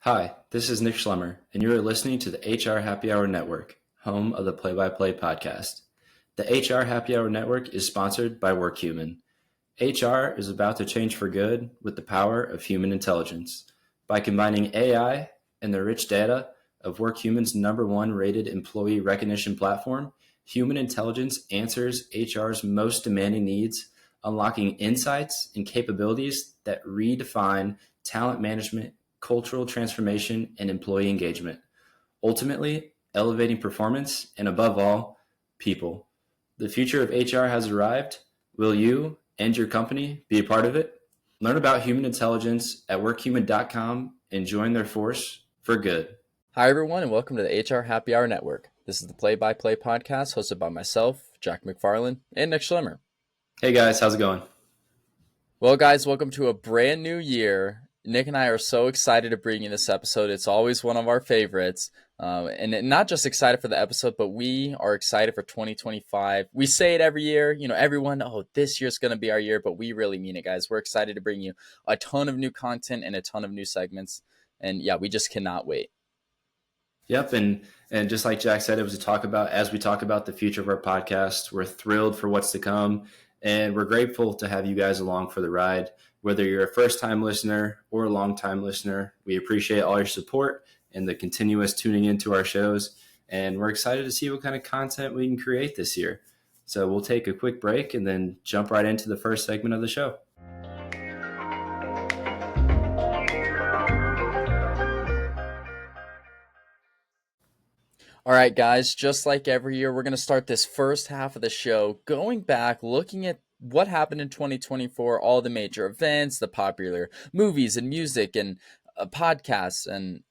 Hi, this is Nick Schlemmer, and you are listening to the HR Happy Hour Network, home of the Play-by-Play podcast. The HR Happy Hour Network is sponsored by WorkHuman. HR is about to change for good with the power of human intelligence. By combining AI and the rich data of WorkHuman's #1 rated employee recognition platform, human intelligence answers HR's most demanding needs, unlocking insights and capabilities that redefine talent management, cultural transformation, and employee engagement, ultimately elevating performance and, above all, people. The future of HR has arrived. Will you and your company be a part of it? Learn about human intelligence at workhuman.com and join their force for good. Hi, everyone, and welcome to the HR Happy Hour Network. This is the Play-by-Play podcast hosted by myself, Jack McFarlane, and Nick Schlemmer. Hey, guys. How's it going? Well, guys, welcome to a brand new year. Nick and I are so excited to bring you this episode. It's always one of our favorites. And not just excited for the episode, but we are excited for 2025. We say it every year, everyone, this year's going to be our year, but we really mean it, guys. We're excited to bring you a ton of new content and a ton of new segments. And yeah, we just cannot wait. Yep, and just like Jack said, as we talk about the future of our podcast, we're thrilled for what's to come, and we're grateful to have you guys along for the ride. Whether you're a first-time listener or a long-time listener, we appreciate all your support and the continuous tuning into our shows, and we're excited to see what kind of content we can create this year. So we'll take a quick break and then jump right into the first segment of the show. All right, guys, just like every year, we're going to start this first half of the show going back, looking at what happened in 2024, all the major events, the popular movies and music and podcasts and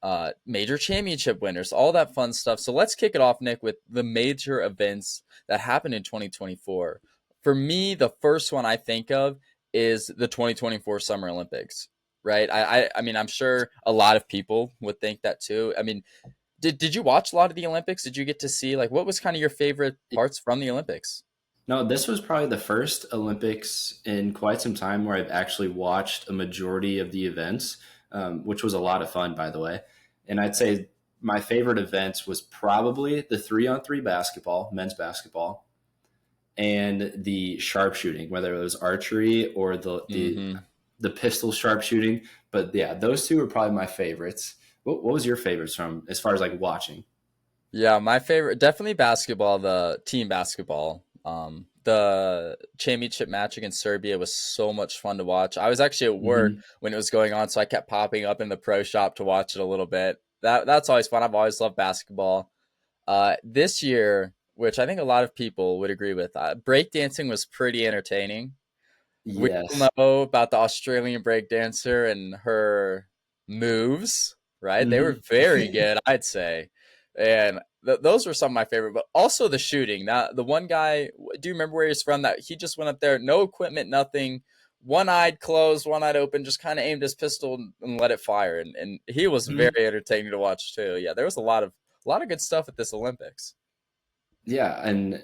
major championship winners, all that fun stuff. So let's kick it off, Nick, with the major events that happened in 2024. For me, the first one I think of is the 2024 Summer Olympics, right? I mean, I'm sure a lot of people would think that too. I mean, did you watch a lot of the Olympics? Did you get to see, what was kind of your favorite parts from the Olympics? No, this was probably the first Olympics in quite some time where I've actually watched a majority of the events, which was a lot of fun, by the way. And I'd say my favorite events was probably the 3-on-3 basketball, men's basketball, and the sharpshooting, whether it was archery or the pistol sharpshooting. But yeah, those two were probably my favorites. What was your favorites from as far as watching? Yeah, my favorite, definitely basketball, the team basketball. The championship match against Serbia was so much fun to watch. I was actually at work when it was going on, so I kept popping up in the pro shop to watch it a little bit. That's always fun. I've always loved basketball. This year, which I think a lot of people would agree with, breakdancing was pretty entertaining. Yes. We all know about the Australian breakdancer and her moves, right? They were very good, I'd say. And those were some of my favorite, but also the shooting. Now, the one guy, do you remember where he's from? That he just went up there, no equipment, nothing, one-eyed closed, one-eyed open, just kind of aimed his pistol and let it fire. And he was very entertaining to watch too. Yeah, there was a lot of good stuff at this Olympics. Yeah, and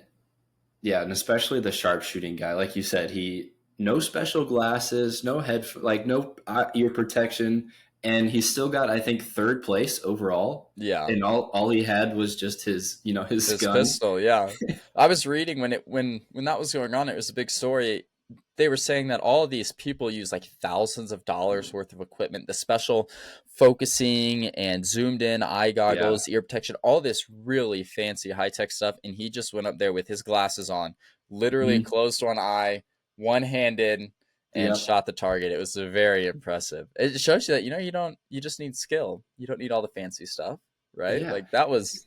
especially the sharpshooting guy, like you said, no special glasses, no no ear protection. And he still got, I think, third place overall. Yeah. And all he had was just his gun. Pistol, yeah. I was reading when that was going on, it was a big story. They were saying that all of these people use thousands of dollars worth of equipment, the special focusing and zoomed in eye goggles, ear protection, all this really fancy high-tech stuff. And he just went up there with his glasses on, literally closed one eye, one-handed, and shot the target. It was very impressive. It shows you that, you just need skill. You don't need all the fancy stuff, right? Yeah. It was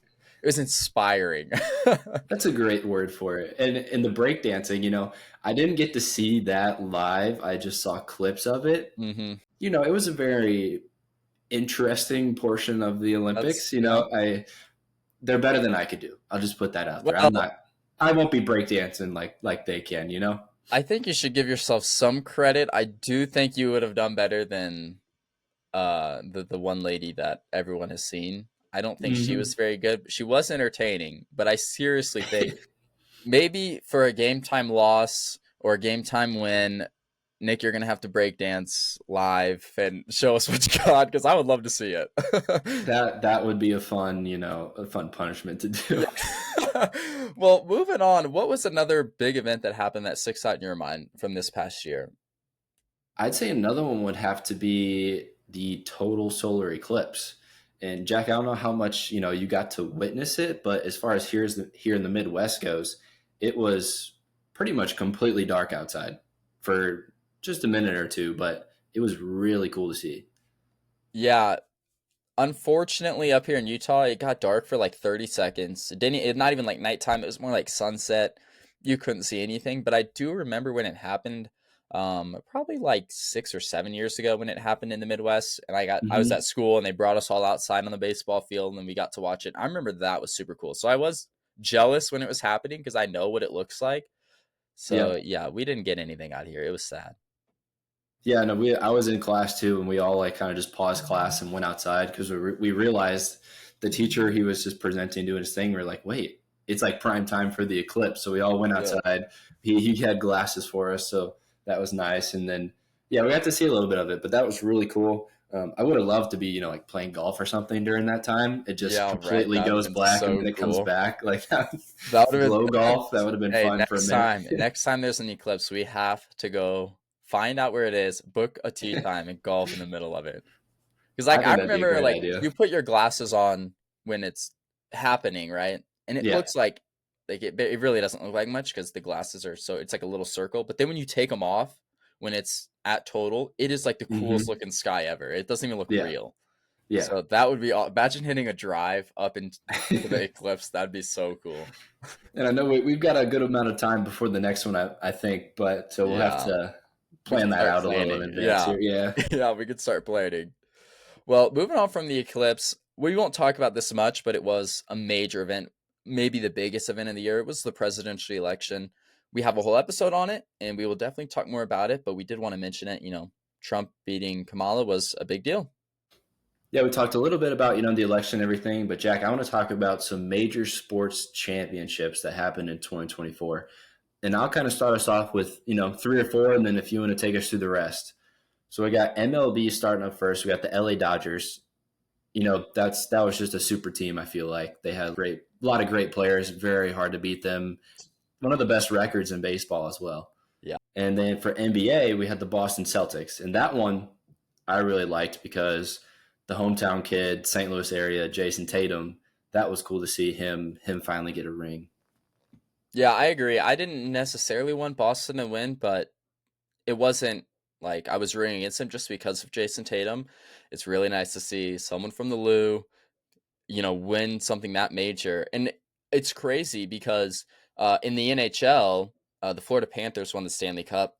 inspiring. That's a great word for it. And in the breakdancing, I didn't get to see that live. I just saw clips of it. It was a very interesting portion of the Olympics. They're better than I could do. I'll just put that out there. I won't be breakdancing like they can, I think you should give yourself some credit. I do think you would have done better than the one lady that everyone has seen. I don't think she was very good. She was entertaining, but I seriously think maybe for a game time loss or a game time win, Nick, you're gonna have to break dance live and show us what you got because I would love to see it. That would be a fun, a fun punishment to do. Yeah. Well, moving on, what was another big event that happened that sticks out in your mind from this past year? I'd say another one would have to be the total solar eclipse. And Jack, I don't know how much, you got to witness it, but as far as here in the Midwest goes, it was pretty much completely dark outside for just a minute or two, but it was really cool to see. Yeah, unfortunately, up here in Utah, it got dark for like 30 seconds. It's not even like nighttime. It was more like sunset. You couldn't see anything. But I do remember when it happened, probably like 6 or 7 years ago when it happened in the Midwest. And I was Hmm. at school and they brought us all outside on the baseball field and we got to watch it. I remember that was super cool. So I was jealous when it was happening because I know what it looks like. So Yep. yeah, we didn't get anything out here. It was sad. Yeah, no, I was in class too, and we all like kind of just paused class and went outside because we realized the teacher, he was just presenting, doing his thing. We are like, wait, it's like prime time for the eclipse, so we all went Yeah. outside. He had glasses for us, so that was nice. And then yeah, we got to see a little bit of it, but that was really cool. I would have loved to be like playing golf or something during that time. It just Yeah, right. completely That would have goes been black and so then it comes cool. back like That would have glow been golf. That would have been hey, fun for a minute. next time there's an eclipse, we have to go find out where it is, book a tee time, and golf in the middle of it. Because I like I think that'd be a remember, great like idea. you put your glasses on when it's happening, right? And it Yeah. looks like it really doesn't look like much because the glasses are so it's like a little circle. But then when you take them off, when it's at total, it is like the coolest Hmm. looking sky ever. It doesn't even look Yeah. real. Yeah. So that would be imagine hitting a drive up into the eclipse. That'd be so cool. And I know we've got a good amount of time before the next one, I think, but so we'll have Yeah. to We plan could that start out a little in planning. advance Yeah. here. Yeah. Yeah, we could start planning. Well, moving on from the eclipse, we won't talk about this much, but it was a major event, maybe the biggest event of the year. It was the presidential election. We have a whole episode on it, and we will definitely talk more about it, but we did want to mention it. Trump beating Kamala was a big deal. Yeah, we talked a little bit about, the election and everything, but Jack, I want to talk about some major sports championships that happened in 2024. And I'll kind of start us off with, three or four, and then if you want to take us through the rest. So we got MLB starting up first. We got the LA Dodgers. That was just a super team. I feel like they had a lot of great players. Very hard to beat them. One of the best records in baseball as well. Yeah. And then for NBA, we had the Boston Celtics, and that one I really liked because the hometown kid, St. Louis area, Jason Tatum. That was cool to see him finally get a ring. Yeah, I agree. I didn't necessarily want Boston to win, but it wasn't like I was rooting against him just because of Jason Tatum. It's really nice to see someone from the Lou win something that major. And it's crazy because in the NHL, the Florida Panthers won the Stanley Cup,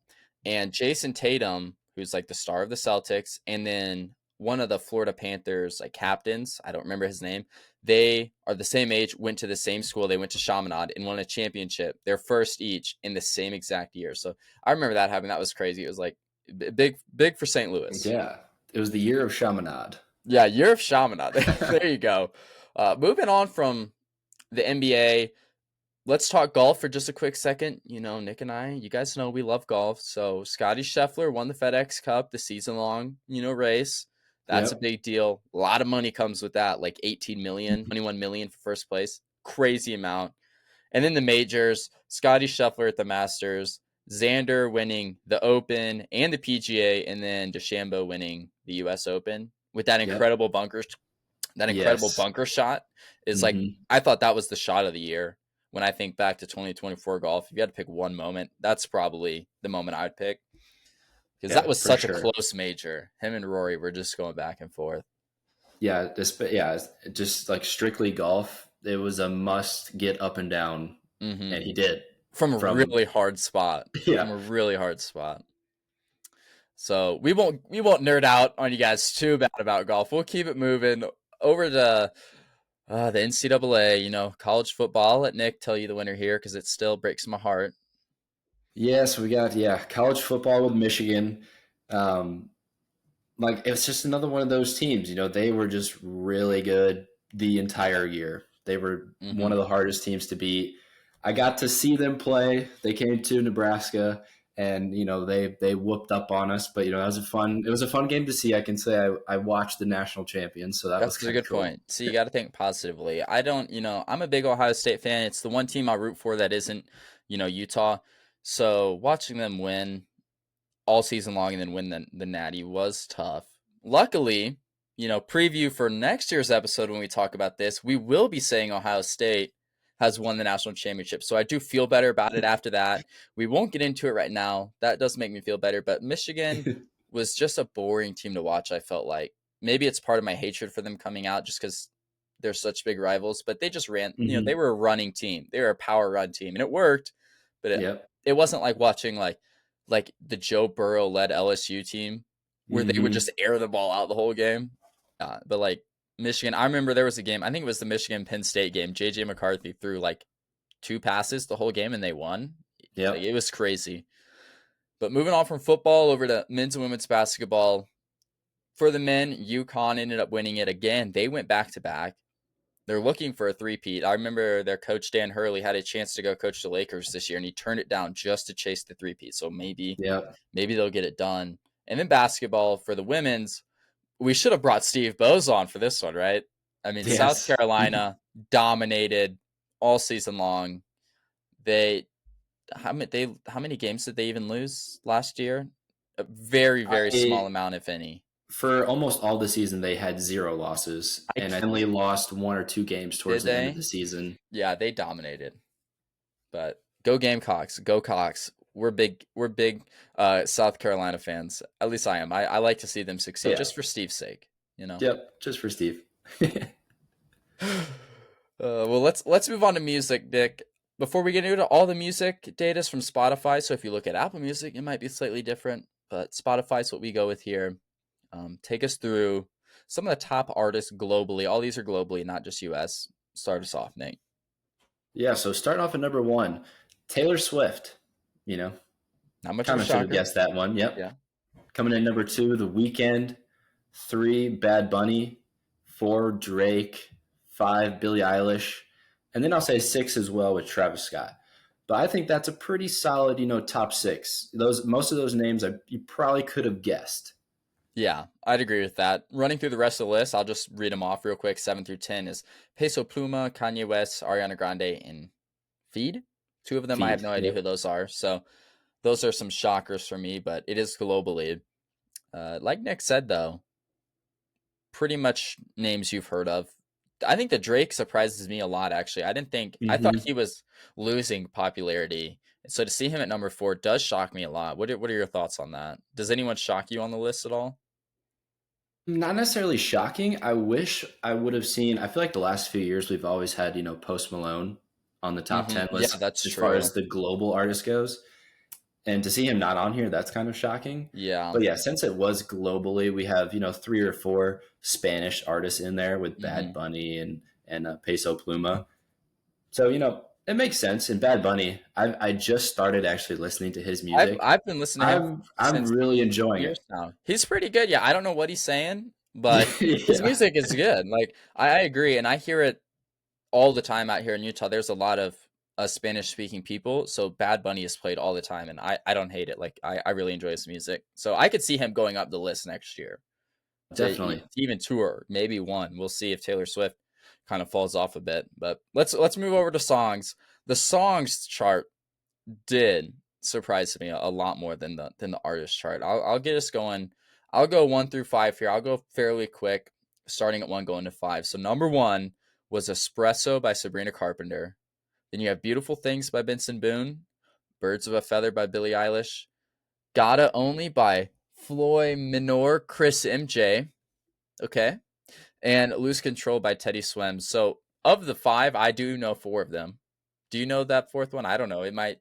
and Jason Tatum, who's like the star of the Celtics, and then one of the Florida Panthers like captains, I don't remember his name. They are the same age, went to the same school. They went to Chaminade and won a championship, their first each in the same exact year. So I remember that happening. That was crazy. It was like big for St. Louis. Yeah, it was the year of Chaminade. Yeah, year of Chaminade. There you go. Moving on from the NBA, let's talk golf for just a quick second. Nick and I, you guys know we love golf. So Scotty Scheffler won the FedEx Cup, the season-long, race. That's a Yep. big deal. A lot of money comes with that, like 18 million, 21 million for first place. Crazy amount. And then the majors, Scotty Scheffler at the Masters, Xander winning the Open and the PGA, and then DeChambeau winning the US Open with Yep. that incredible Yes. bunker shot is like Hmm. I thought that was the shot of the year. When I think back to 2024 golf, if you had to pick one moment, that's probably the moment I'd pick because that Yeah, was for such a sure. close major. Him and Rory were just going back and forth. Yeah, just like strictly golf. It was a must get up and down, Hmm and he did. From a From really hard spot. From yeah, a really hard spot. So we won't nerd out on you guys too bad about golf. We'll keep it moving over to the NCAA. College football. Let Nick tell you the winner here because it still breaks my heart. yes, we got college football with Michigan. Um, like it's just another one of those teams. They were just really good the entire year. They were one Hmm of the hardest teams to beat. I got to see them play. They came to Nebraska, and they whooped up on us. But it was a fun game to see. I can say I watched the national champions, so that was That's a kind of good cool. point. So you got to think positively. I don't, I'm a big Ohio State fan. It's the one team I root for that isn't, Utah. So watching them win all season long and then win the Natty was tough. Luckily, preview for next year's episode when we talk about this, we will be saying Ohio State has won the national championship. So I do feel better about it after that. We won't get into it right now. That does make me feel better. But Michigan was just a boring team to watch, I felt like. Maybe it's part of my hatred for them coming out just because they're such big rivals. But they just ran, they were a running team. They were a power run team. And it worked. But Yep. it wasn't like watching like the Joe Burrow led LSU team where they would just air the ball out the whole game. But like Michigan, I remember there was a game, I think it was the Michigan Penn State game. JJ McCarthy threw like 2 passes the whole game and they won. Yeah. Like, it was crazy. But moving on from football over to men's and women's basketball. For the men, UConn ended up winning it again. They went back to back. They're looking for a three-peat. I remember their coach, Dan Hurley, had a chance to go coach the Lakers this year, and he turned it down just to chase the three-peat. So maybe they'll get it done. And then basketball for the women's, we should have brought Steve Bose on for this one, right? I mean, yes. South Carolina dominated all season long. How many games did they even lose last year? A very, very small amount, if any. For almost all the season, they had 0 losses, and I only lost 1 or 2 games towards the end of the season. Yeah, they dominated. But go Gamecocks, go Cox. We're big South Carolina fans. At least I am. I like to see them succeed just for Steve's sake, Yep, just for Steve. Well, let's move on to music, Dick. Before we get into all the music data is from Spotify, so if you look at Apple Music, it might be slightly different, but Spotify is what we go with here. Take us through some of the top artists globally. All these are globally, not just US. Start us off, Nate. Yeah, so starting off at number 1, Taylor Swift. Not much kind of should have guessed that one. Yep. Yeah. Coming in number 2, The Weeknd. 3, Bad Bunny. 4, Drake. 5, Billie Eilish. And then I'll say 6 as well with Travis Scott. But I think that's a pretty solid, top 6. Most of those names you probably could have guessed. Yeah, I'd agree with that. Running through the rest of the list, I'll just read them off real quick. 7 through 10 is Peso Pluma, Kanye West, Ariana Grande, and Feed. 2 of them, I have no idea who those are. So those are some shockers for me, but it is globally. Like Nick said, though, pretty much names you've heard of. I think that Drake surprises me a lot, actually. I thought he was losing popularity. So to see him at number 4 does shock me a lot. What are your thoughts on that? Does anyone shock you on the list at all? Not necessarily shocking. I wish I would have seen. I feel like the last few years we've always had, Post Malone on the top 10 list. Yeah, that's as true. Far as the global artist goes. And to see him not on here, that's kind of shocking. Yeah. But yeah, since it was globally, we have, 3 or 4 Spanish artists in there with Bad Bunny and Peso Pluma. So, it makes sense. And Bad Bunny, I just started actually listening to his music. I've been listening to him. I'm really enjoying it now. He's pretty good. Yeah, I don't know what he's saying, but his music is good. Like, I agree. And I hear it all the time out here in Utah. There's a lot of Spanish-speaking people, so Bad Bunny is played all the time, and I don't hate it. Like, I really enjoy his music. So I could see him going up the list next year. Definitely. To even tour, maybe 1. We'll see if Taylor Swift kind of falls off a bit. But let's move over to songs. The songs chart did surprise me a lot more than the artist chart. I'll get us going. I'll go 1 through 5 here. I'll go fairly quick, starting at 1, going to 5. So number 1 was Espresso by Sabrina Carpenter. Then you have Beautiful Things by Benson Boone, Birds of a Feather by Billie Eilish, Gotta Only by Floyd Minor, Chris MJ, okay, and Lose Control by Teddy Swims. So of the 5, I do know 4 of them. Do you know that 4th one? I don't know. It might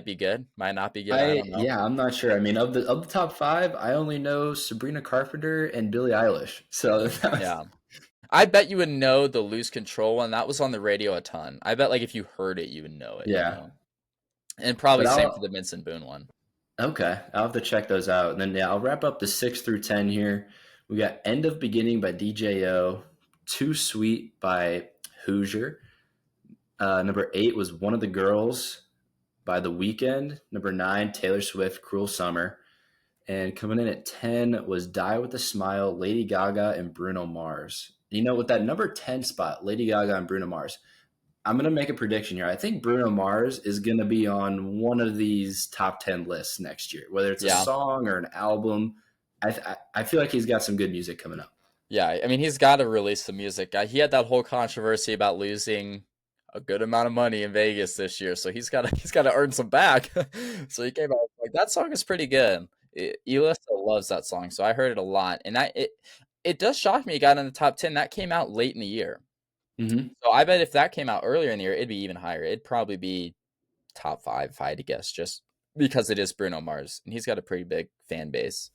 be good, might not be good. I don't know. Yeah, I'm not sure. I mean, of the top 5, I only know Sabrina Carpenter and Billie Eilish. So yeah. I bet you would know the Lose Control one. That was on the radio a ton. I bet, like, if you heard it, you would know it. Yeah. And probably same for the Benson Boone one. Okay. I'll have to check those out. And then, I'll wrap up the 6 through 10 here. We got End of Beginning by DJO, Too Sweet by Hoosier. Number 8 was One of the Girls by The Weeknd. Number 9, Taylor Swift, Cruel Summer. And coming in at 10 was Die With a Smile, Lady Gaga, and Bruno Mars. With that number 10 spot, Lady Gaga and Bruno Mars, I'm going to make a prediction here. I think Bruno Mars is going to be on one of these top 10 lists next year, whether it's a Yeah. song or an album. I feel like he's got some good music coming up. Yeah, I mean, he's got to release some music. He had that whole controversy about losing a good amount of money in Vegas this year, so he's got to earn some back. So he came out like that song is pretty good. Elisa loves that song, so I heard it a lot, and it does shock me. It got in the top 10. That came out late in the year, so I bet if that came out earlier in the year, it'd be even higher. It'd probably be top 5 if I had to guess, just because it is Bruno Mars, and he's got a pretty big fan base.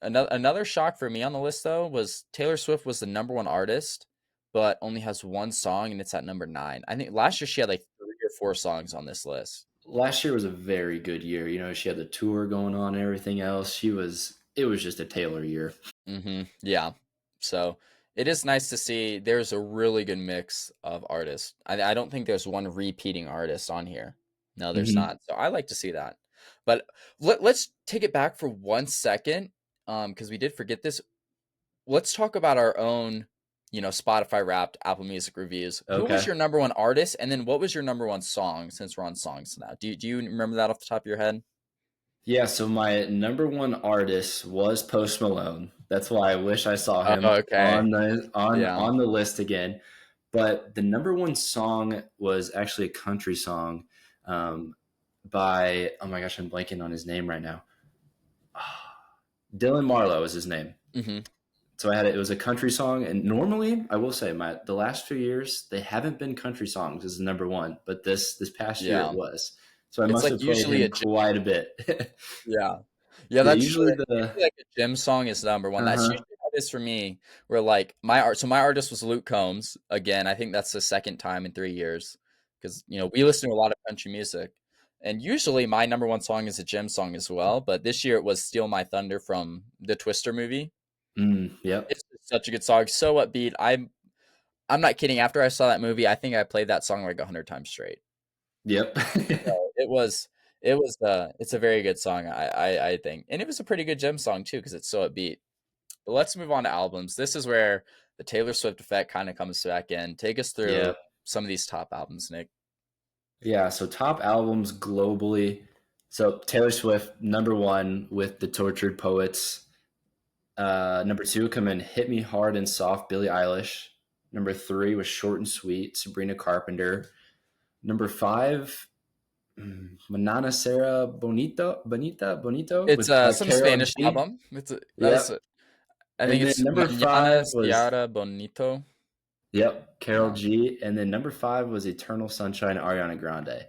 Another shock for me on the list, though, was Taylor Swift was the number 1 artist, but only has one song, and it's at number 9. I think last year she had like 3 or 4 songs on this list. Last year was a very good year. She had the tour going on and everything else. It was just a Taylor year. Yeah. So it is nice to see there's a really good mix of artists. I don't think there's one repeating artist on here. No, there's not. So I like to see that. But let's take it back for 1 second, because we did forget this. Let's talk about our own, Spotify Wrapped Apple Music reviews. Who was your number 1 artist, and then what was your number 1 song? Since we're on songs now, do you remember that off the top of your head? Yeah, so my number 1 artist was Post Malone. That's why I wish I saw him Okay. on the list again. But the number 1 song was actually a country song by, oh my gosh, I'm blanking on his name right now. Dylan Marlowe is his name. So it was a country song, and normally I will say the last few years they haven't been country songs as the number 1, but this past year it was. So I must have played him quite a bit. Yeah, that's usually like a gym song is number 1. That's usually how it is for me. Where like my artist was Luke Combs. Again, I think that's the second time in 3 years, because we listen to a lot of country music, and usually my number 1 song is a gym song as well. But this year it was "Steal My Thunder" from the Twister movie. Yep, it's such a good song, so upbeat. I'm not kidding. After I saw that movie, I think I played that song like 100 times straight. Yep. So it's a very good song, I think, and it was a pretty good gym song too because it's so upbeat. But let's move on to albums. This is where the Taylor Swift effect kind of comes back in. Take us through some of these top albums, Nick. Yeah, so top albums globally. So Taylor Swift, number 1 with The Tortured Poets. Number 2 come in Hit Me Hard and Soft, Billie Eilish. Number 3 was Short and Sweet, Sabrina Carpenter. Number 5, Manana Sera Bonito. It's some Karol Spanish G. album. I think it's number Mañana 5 was Ciara Bonito. Yep, Karol G. And then number 5 was Eternal Sunshine, Ariana Grande.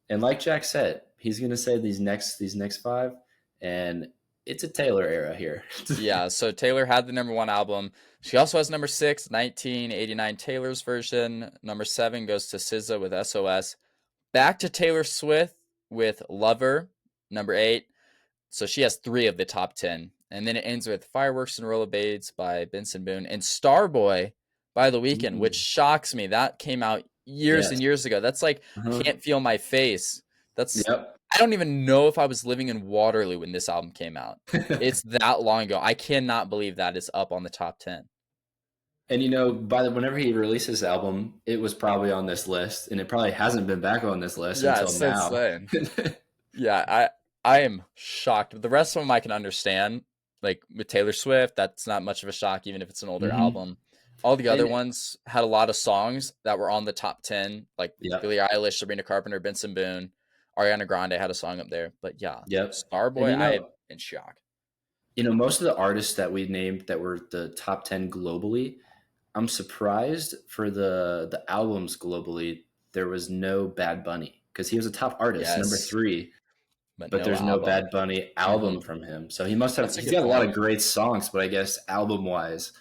And like Jack said, he's gonna say these next 5, and it's a Taylor era here. Yeah, so Taylor had the number 1 album. She also has number 6, 1989 Taylor's version. Number 7 goes to SZA with SOS. Back to Taylor Swift with Lover, number 8. So she has 3 of the top 10. And then it ends with Fireworks and Rollerblades by Benson Boone and Starboy by The Weeknd, which shocks me. That came out years and years ago. That's like Can't Feel My Face. I don't even know if I was living in Waterloo when this album came out. It's that long ago. I cannot believe that is up on the top 10. And whenever he released this album, it was probably on this list, and it probably hasn't been back on this list until now. Yeah, I am shocked. The rest of them I can understand. Like with Taylor Swift, that's not much of a shock, even if it's an older album. All the other ones had a lot of songs that were on the top 10, like Billie Eilish, Sabrina Carpenter, Benson Boone, Ariana Grande had a song up there. But Starboy, I am in shock. Most of the artists that we named that were the top 10 globally, I'm surprised for the albums globally, there was no Bad Bunny, because he was a top artist, number 3. But there's no Bad Bunny album from him. So he's got a lot of great songs, but I guess album-wise,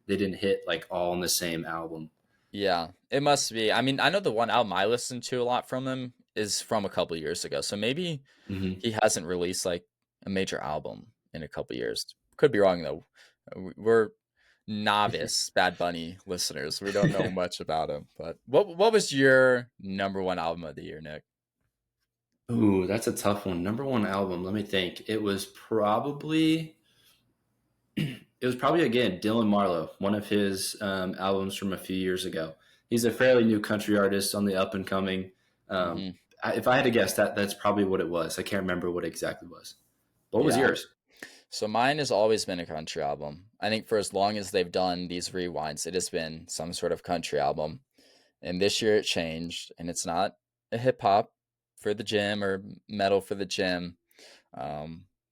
they didn't hit like all in the same album. Yeah, it must be. I mean, I know the one album I listened to a lot from him is from a couple years ago. So maybe he hasn't released like a major album in a couple years. Could be wrong though. We're novice Bad Bunny listeners. We don't know much about him. But what was your number 1 album of the year, Nick? Ooh, that's a tough one. Number one album. Let me think. It was probably again Dylan Marlowe, one of his albums from a few years ago. He's a fairly new country artist on the up and coming. Um, Hmm. if I had to guess, that's probably what it was. I can't remember what it exactly was. What was Yeah. yours? So mine has always been a country album. I think for as long as they've done these rewinds, it has been some sort of country album. And this year it changed, and it's not a hip hop for the gym or metal for the gym.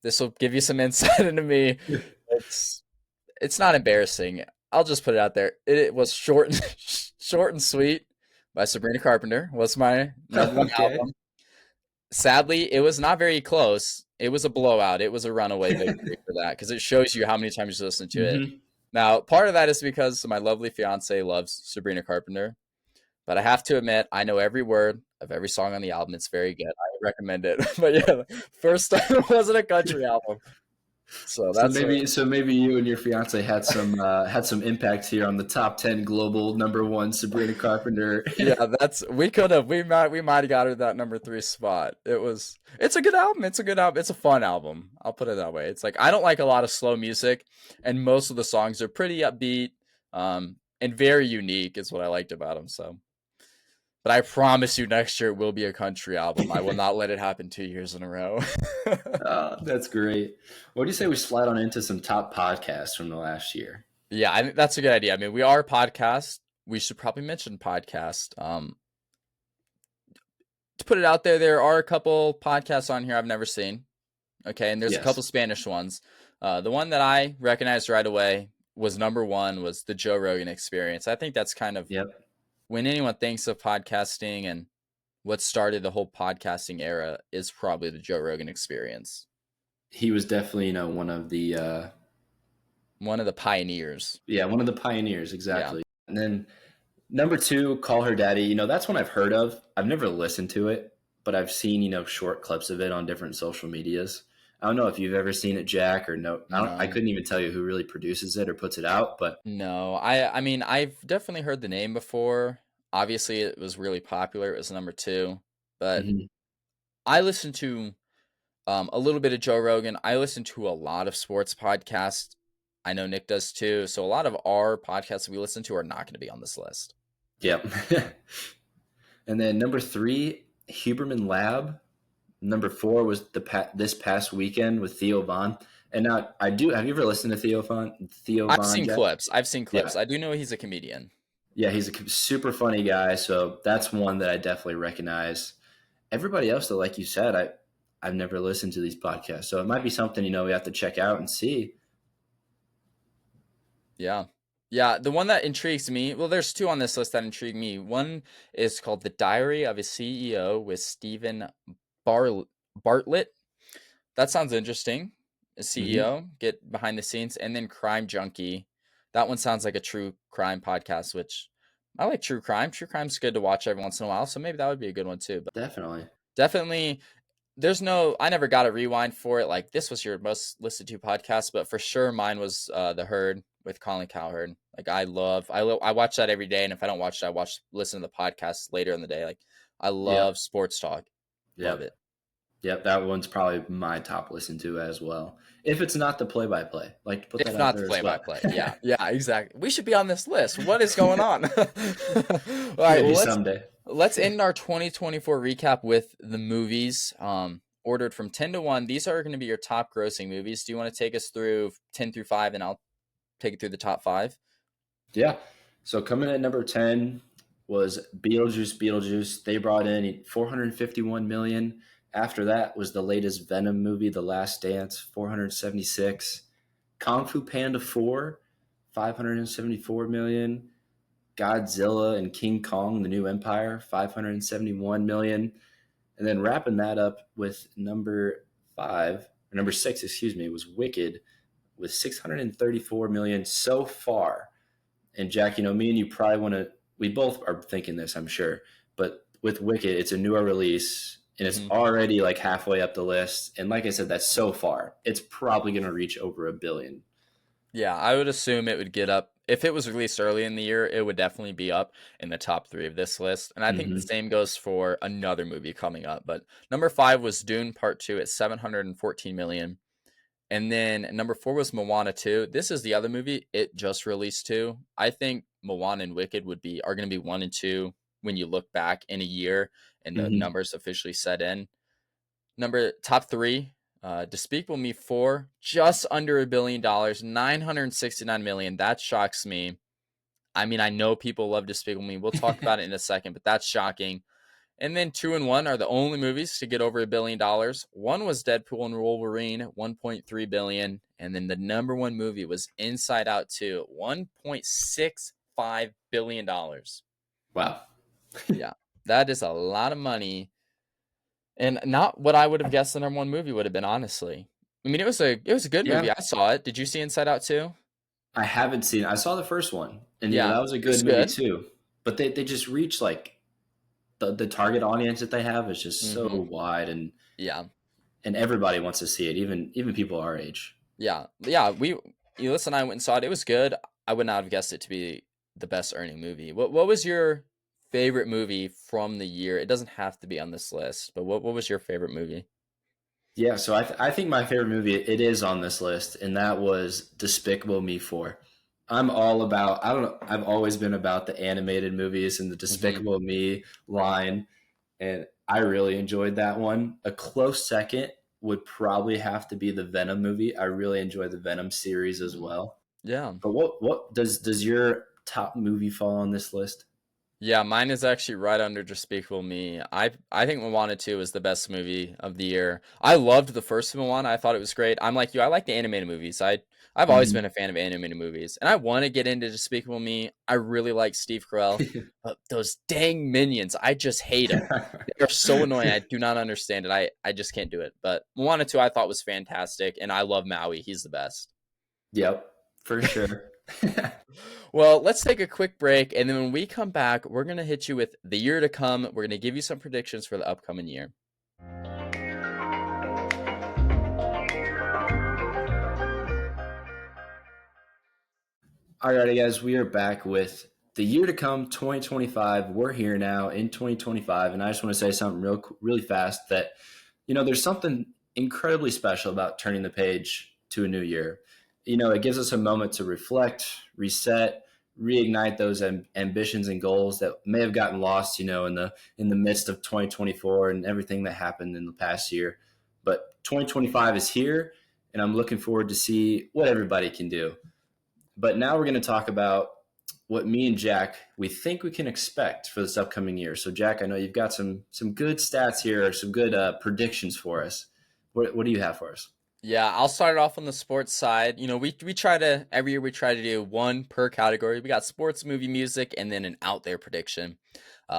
This will give you some insight into me. It's it's not embarrassing. I'll just put it out there. It was short, short and sweet by Sabrina Carpenter. Was my number one Okay. album. Sadly, it was not very close. It was a blowout. It was a runaway victory for that because it shows you how many times you listen to it. Hmm. Now, part of that is because my lovely fiance loves Sabrina Carpenter, but I have to admit, I know every word of every song on the album. It's very good. I recommend it. But yeah, first time it wasn't a country album. So So that's maybe, so maybe you and your fiance had some impact here on the top 10 global number one Sabrina Carpenter. yeah, that's we might have got her that number three spot. It's a good album. It's a good album. It's a fun album. I'll put it that way. It's like I don't like a lot of slow music, and most of the songs are pretty upbeat, and very unique is what I liked about them. So, but I promise you, next year it will be a country album. I will not let it happen 2 years in a row. Oh, that's great. What do you say we slide on into some top podcasts from the last year? Yeah, I think that's a good idea. I mean, we are a podcast. We should probably mention podcast. To put it out there, there are a couple podcasts on here I've never seen. Okay, and there's a couple Yes. Spanish ones. The one that I recognized right away was number one was the Joe Rogan Experience. I think that's kind of Yep. when anyone thinks of podcasting and what started the whole podcasting era is probably the Joe Rogan Experience. He was definitely, one of the One of the pioneers. one of the pioneers, Yeah. exactly. And then number two, Call Her Daddy. That's one I've heard of. I've never listened to it, but I've seen, short clips of it on different social medias. I don't know if you've ever seen it, Jack, or no. I No. couldn't even tell you who really produces it or puts it out, but No. I mean, I've definitely heard the name before. Obviously, it was really popular. It was number two. But mhm. I listened to a little bit of Joe Rogan. I listen to a lot of sports podcasts. I know Nick does too. So a lot of our podcasts we listen to are not going to be on this list. Yep. And then number three, Huberman Lab. Number four was this past weekend with Theo Vaughn. And now I do. Have you ever listened to Theo Vaughn? Theo I've Vaughn, seen Jack? clips. I've seen Yeah, clips. I do know he's a comedian. yeah. He's a super funny guy. So that's one that I definitely recognize. Everybody else, though, like you said, I've never listened to these podcasts, so it might be something we have to check out and see. Yeah. Yeah, the one that intrigues me, well, there's two on this list that intrigue me. One is called The Diary of a CEO with Stephen Bar- Bartlett. That sounds interesting. A Hmm. CEO, get behind the scenes, and then Crime Junkie. That one sounds like a true crime podcast, which I like true crime. True crime's good to watch every once in a while, so maybe that would be a good one too. But Definitely. definitely, I never got a rewind for it. Like this was your most listened to podcast, but for sure mine was The Herd with Colin Cowherd. Like I watch that every day, and if I don't watch it, listen to the podcast later in the day. Like I Yep. love sports talk, love Yep. it. Yep. That one's probably my top listen to as well. If it's not the play-by-play, like to put that If out not the there as well. play-by-play, yeah, yeah, exactly. We should be on this list. What is going on? All right, Maybe well someday. let's end our 2024 recap with the movies. Ordered from 10 to 1. These are going to be your top grossing movies. Do you want to take us through 10 through 5 and I'll take it through the top 5? Yeah. So coming at number 10 was Beetlejuice. Beetlejuice. They brought in 451 million. After that was the latest Venom movie, The Last Dance, 476. Kung Fu Panda 4, 574 million. Godzilla and King Kong, The New Empire, 571 million. And then wrapping that up with number 6, excuse me, was Wicked with 634 million so far. And Jack, me and you probably want to, we both are thinking this, I'm sure, but with Wicked, it's a newer release and it's Mm-hmm. already like halfway up the list. And like I said, that's so far. It's probably going to reach over a billion. Yeah, I would assume it would get up if it was released early in the year, it would definitely be up in the top 3 of this list. And I think the Hmm. same goes for another movie coming up. But number 5 was Dune Part 2 at 714 million. And then number 4 was Moana 2. This is the other movie it just released too. I think Moana and Wicked are going to be 1 and 2 when you look back in a year and the Hmm. numbers officially set in. Top 3, Despicable Me 4, just under $1 billion, 969 million. That shocks me. I mean, I know people love Despicable Me. We'll talk about it in a second, but that's shocking. And then 2 and 1 are the only movies to get over $1 billion. One was Deadpool and Wolverine, 1.3 billion, and then the number 1 movie was Inside Out 2, $1.65 billion. Wow. Yeah, that is a lot of money, and not what I would have guessed the number 1 movie would have been. Honestly, I mean, it was a good movie. Yeah, I saw it. Did you see Inside Out 2? I haven't seen it. I saw the first one, and Yeah, that was a it was good movie good. too. But they just reach like the target audience that they have is just so Mm-hmm. wide, Yeah. and everybody wants to see it, even people our age. Yeah. Elisa and I went and saw it. It was good. I would not have guessed it to be the best earning movie. What was your favorite movie from the year? It doesn't have to be on this list, but what was your favorite movie? Yeah, so I think my favorite movie it is on this list, and that was Despicable Me 4. I'm all about I don't know, I've always been about the animated movies and the Mm-hmm. Despicable Me line, and I really enjoyed that one. A close second would probably have to be the Venom movie. I really enjoy the Venom series as well. Yeah. But what does your top movie fall on this list? Yeah, mine is actually right under Despicable Me. I think Moana 2 is the best movie of the year. I loved the first Moana. I thought it was great. I'm like you. I like the animated movies. I've always been Hmm. a fan of animated movies, and I want to get into Despicable Me. I really like Steve Carell, but those dang minions, I just hate them. They're so annoying. I do not understand it. I just can't do it. But Moana 2 I thought was fantastic, and I love Maui. He's the best. Yep, for sure. Well, let's take a quick break, and then when we come back, we're going to hit you with the year to come. We're going to give you some predictions for the upcoming year. Alrighty, guys, we are back with the year to come, 2025. We're here now in 2025, and I just want to say something really fast that there's something incredibly special about turning the page to a new year. It gives us a moment to reflect, reset, reignite those ambitions and goals that may have gotten lost, in the midst of 2024 and everything that happened in the past year. But 2025 is here, and I'm looking forward to see what everybody can do. But now we're going to talk about what me and Jack we think we can expect for this upcoming year. So Jack, I know you've got some good stats here, or some good predictions for us. What do you have for us? Yeah, I'll start it off on the sports side. We try to every year we try to do one per category. We got sports, movie, music, and then an out there prediction.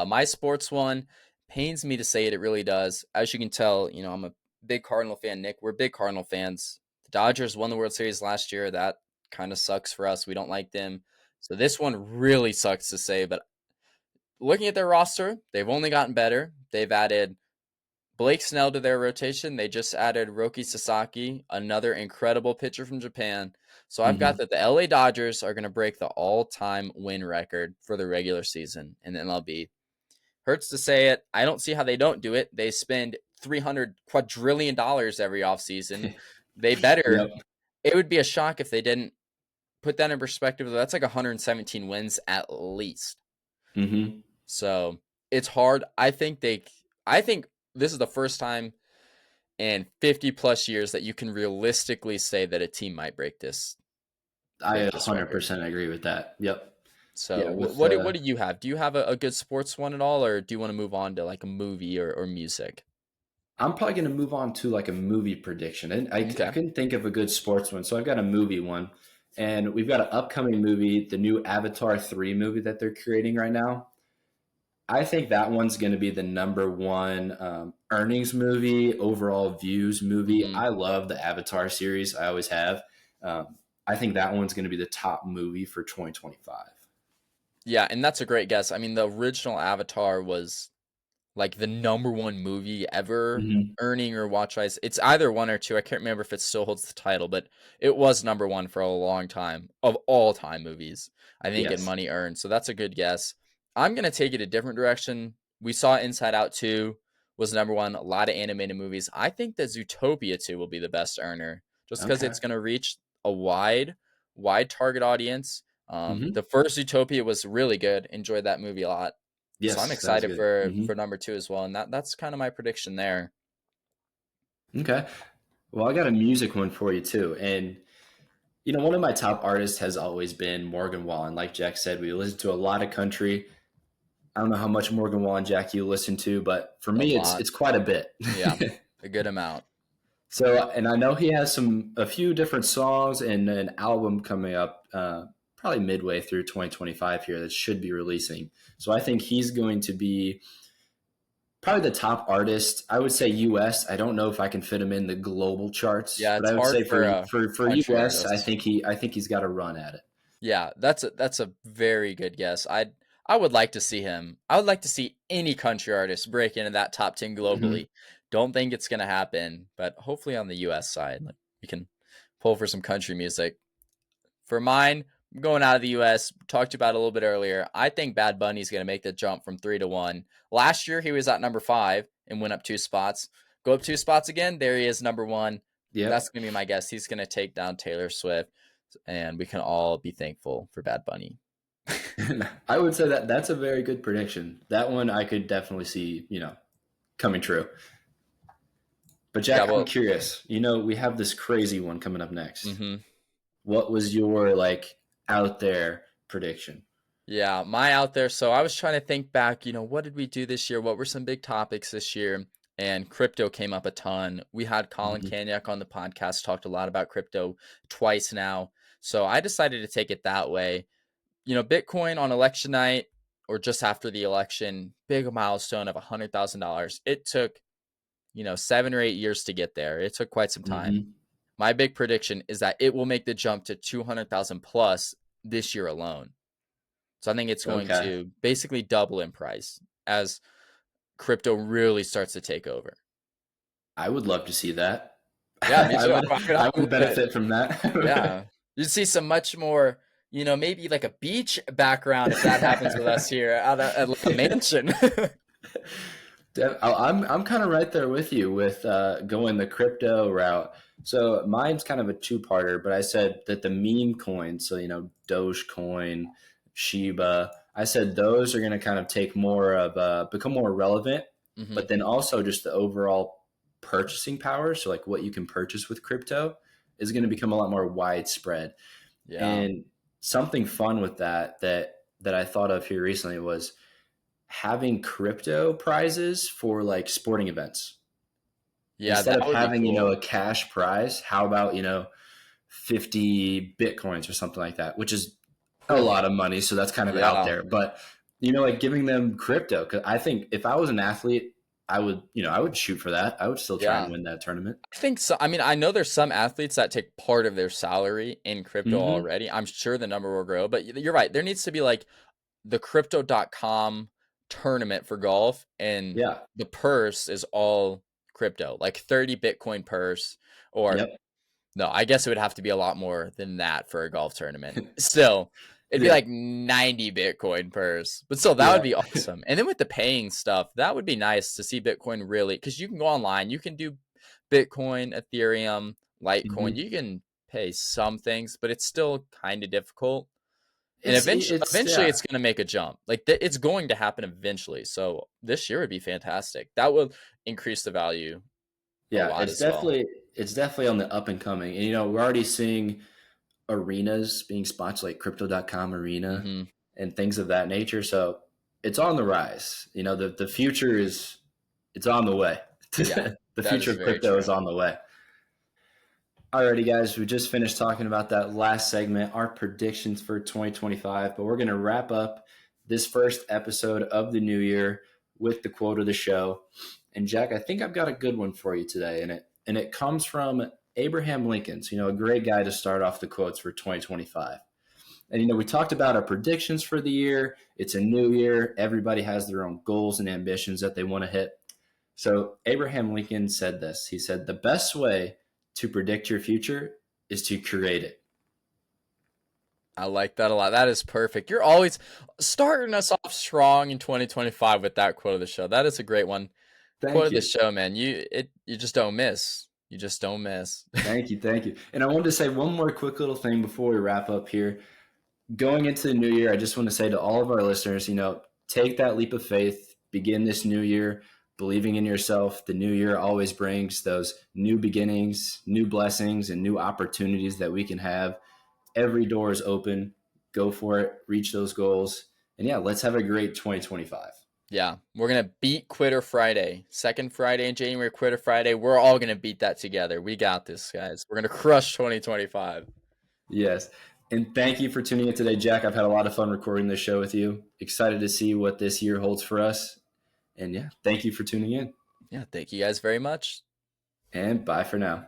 My sports one pains me to say it. It really does. As you can tell, I'm a big Cardinal fan. Nick, we're big Cardinal fans. The Dodgers won the World Series last year. That kind of sucks for us. We don't like them. So this one really sucks to say. But looking at their roster, they've only gotten better. They've added Blake Snell to their rotation. They just added Roki Sasaki, another incredible pitcher from Japan. So I've got Mm-hmm. that the LA Dodgers are going to break the all-time win record for the regular season in the MLB. Hurts to say it. I don't see how they don't do it. They spend $300 quadrillion every offseason. They better. Yep. It would be a shock if they didn't. Put that in perspective, that's like 117 wins at least. Mm-hmm. So it's hard. I think this is the first time in 50 plus years that you can realistically say that a team might I break this record. 100% agree with that. Yep. So Yeah. With what do you have? Do you have a good sports one at all, or do you want to move on to like a movie or music? I'm probably going to move on to like a movie prediction, and I Okay. couldn't think of a good sports one, so I've got a movie one, and we've got an upcoming movie, the new Avatar 3 movie that they're creating right now. I think that one's going to be the number one earnings movie, overall views movie. Hmm. I love the Avatar series. I always have. Um, I think that one's going to be the top movie for 2025. Yeah, and that's a great guess. I mean, the original Avatar was like the number one movie ever Hmm. earning or watch wise. It's either one or two. I can't remember if it still holds the title, but it was number one for a long time of all time movies, I think, in Yes. money earned. So that's a good guess. I'm going to take it a different direction. We saw Inside Out 2 was number one. A lot of animated movies. I think that Zootopia 2 will be the best earner just because Okay. it's going to reach a wide target audience. Hmm. The first Zootopia was really good. Enjoyed that movie a lot. So I'm Yes, that was excited good. for number two as well, and that's kind of my prediction there. Okay. Well, I got a music one for you too. And one of my top artists has always been Morgan Wallen. Like Jack said, we listen to a lot of country. I don't know how much Morgan Wallen, Jack, you listen to, but for A me, it's lot, it's quite a bit. yeah, a good amount. So, and I know he has a few different songs and an album coming up, probably midway through 2025 here that should be releasing. So I think he's going to be probably the top artist. I would say U.S. I don't know if I can fit him in the global charts, Yeah, but it's I would hard say for a for country U.S. artist. I think he's got a run at it. Yeah, that's a very good guess. I would like to see him. I would like to see any country artist break into that top 10 Hmm. globally. Don't think it's gonna happen, but hopefully on the U.S. side, like we can pull for some country music. For mine, going out of the US, talked about it a little bit earlier. I think Bad Bunny's going to make the jump from 3 to 1. Last year, he was at number 5 and went up 2 spots. Go up 2 spots again. There he is, number 1. That's Yep. going to be my guess. He's going to take down Taylor Swift, and we can all be thankful for Bad Bunny. I would say that that's a very good prediction. That one I could definitely see, coming true. But Yeah, Jack, I'm well, curious. We have this crazy one coming up next. hmm What was your out there prediction? yeah, my out there. So I was trying to think back, what did we do this year? What were some big topics this year? And crypto came up a ton. We had Colin Hmm. Kanyak on the podcast, talked a lot about crypto twice now. So I decided to take it that way. Bitcoin on election night or just after the election, big milestone of $100,000. It took, 7 or 8 years to get there. It took quite some time. Hmm. My big prediction is that it will make the jump to 200,000 plus this year alone. So I think it's going Okay. to basically double in price as crypto really starts to take over. I would love to see that. Yeah, me I too. would I I would love it. benefit from that. Yeah. You'd see some much more, maybe like a beach background if that happens with us here at like a mansion. I'm kind of right there with you with going the crypto route. So mine's kind of a two-parter, but I said that the meme coins, so Dogecoin, Shiba, I said those are going to kind of take more of become more relevant, hmm but then also just the overall purchasing power, so like what you can purchase with crypto is going to become a lot more widespread. Yeah. And something fun with that I thought of here recently was having crypto prizes for sporting events Yeah, instead that of would be having cool. a cash prize. How about 50 bitcoins or something like that, which is a Whew. lot of money, so that's kind of out Yeah. there. But giving them crypto, because I think if I was an athlete, I would shoot for that. I would still try and Yeah. win that tournament. I think so. I mean, I know there's some athletes that take part of their salary in crypto Hmm. already. I'm sure the number will grow, but you're right. There needs to be like the crypto.com tournament for golf, and Yeah. the purse is all crypto, like 30 Bitcoin purse. Or Yep. no, I guess it would have to be a lot more than that for a golf tournament. Still, it'd be Yeah. like 90 Bitcoin purse, but still, that would Yeah. be awesome. And then with the paying stuff, that would be nice to see Bitcoin really, because you can go online, you can do Bitcoin, Ethereum, Litecoin, Hmm. you can pay some things, but it's still kind of difficult. And It's eventually, yeah. it's going to make a jump. Like it's going to happen eventually. So this year would be fantastic. That would increase the value a Yeah, lot as well. it's definitely on the up and coming. And we're already seeing arenas being sponsored like crypto.com arena hmm and things of that nature. So it's on the rise. The future is it's on the way. Yeah, The that future is of very crypto is true. on the way. Alrighty, guys, we just finished talking about that last segment, our predictions for 2025, but we're going to wrap up this first episode of the new year with the quote of the show. And Jack, I think I've got a good one for you today, and it comes from Abraham Lincoln. So, a great guy to start off the quotes for 2025. And, we talked about our predictions for the year. It's a new year. Everybody has their own goals and ambitions that they want to hit. So Abraham Lincoln said this. He said, the best way to predict your future is to create it. I like that a lot. That is perfect. You're always starting us off strong in 2025 with that quote of the show. That is a great one. Quote Thank of the you. show, man. You just don't miss. You just don't miss. Thank you. Thank you. And I wanted to say one more quick little thing before we wrap up here. Going into the new year, I just want to say to all of our listeners, take that leap of faith, begin this new year, believing in yourself. The new year always brings those new beginnings, new blessings, and new opportunities that we can have. Every door is open. Go for it. Reach those goals. And yeah, let's have a great 2025. Yeah, we're going to beat Quitter Friday. Second Friday in January, Quitter Friday. We're all going to beat that together. We got this, guys. We're going to crush 2025. Yes. And thank you for tuning in today, Jack. I've had a lot of fun recording this show with you. Excited to see what this year holds for us. And yeah, thank you for tuning in. Yeah, thank you guys very much. And bye for now.